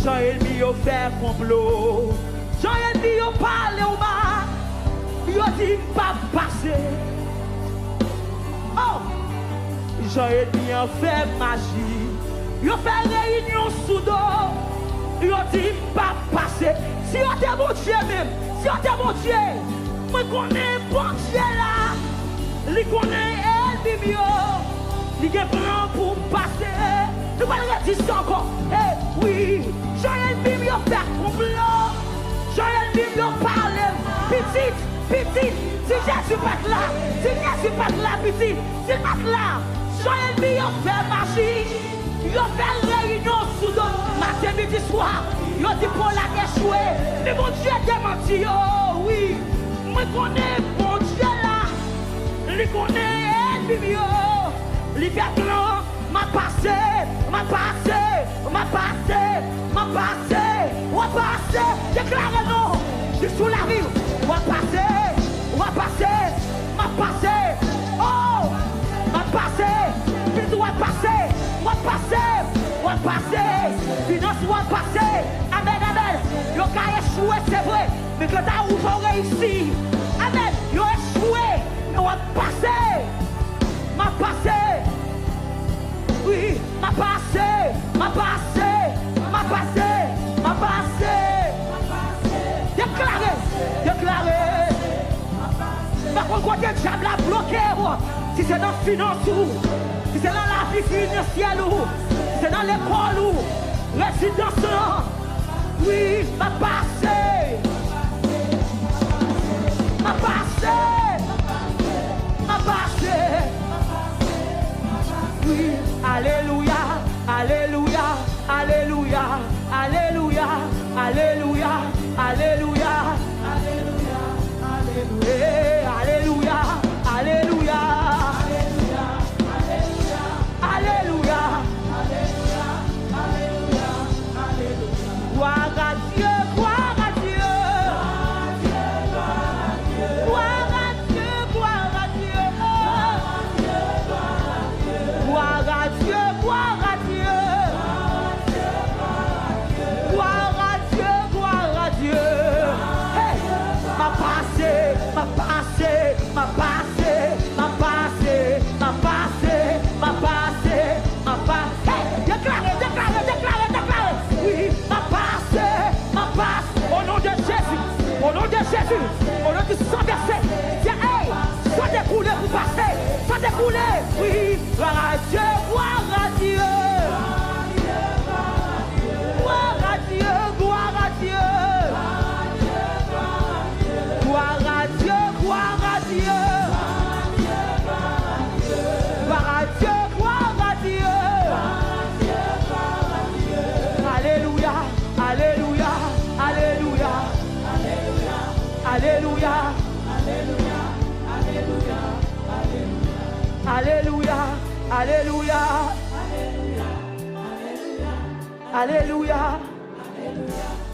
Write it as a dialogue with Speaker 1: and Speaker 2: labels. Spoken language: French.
Speaker 1: Jean ennemi yo fait complot. Jean ennemi yo parle au bas. Yo dit pas passer. Oh! Jean ennemi a fait magie. Yo fait réunion sous dos. Yo dit pas passer. Si on te bon Dieu même, si on te bon Dieu, moi connais bon Dieu là. Li connaît ennemi yo. Li gen plan pour passer. Nous allons dire ça encore. Eh oui, Joël Bim yo fait complot. Joël Bim yo parle. Petit, si Jésus pas là, si Jésus pas là, petit, si pas là, Joël Bim yo fait magie. Yo fait réunion sous dos. Matin, midi, soir. Yo dit pour la échoué. Mais mon Dieu démenti yo. Oui, moi connais mon Dieu là. Lui connaît ennemi yo. Lui fait plan. Ma passé, déclare non, je suis sous la rive, ma passé, oh, ma passé, vite ou passé, finance ou passé, amen, yo ka échoué, c'est vrai, mais quand t'as ouvert réussi, amen, yo échoué, mais on passé, ma passé. Oui, ma passé. Déclaré. Par contre, quand le diable a bloqué, si c'est dans la finance, si c'est dans la vie financière, si c'est dans l'école, résidence, oui, ma passé. Oui, alléluia, alléluia, alléluia, alléluia, alléluia, alléluia, alléluia, alléluia, alléluia, alléluia, gloire à Dieu, gloire à Dieu. Jésus, au nom du sang versé, tiens, hey, soit découlé pour passer, soit découlé, oui, gloire à Dieu, gloire à Dieu, gloire à Dieu, gloire à Dieu, gloire à Dieu, gloire à Dieu, gloire à Dieu, gloire à Dieu, alléluia, alléluia, alléluia. Alléluia, alléluia, alléluia, alléluia, alléluia, alléluia, alléluia, alléluia.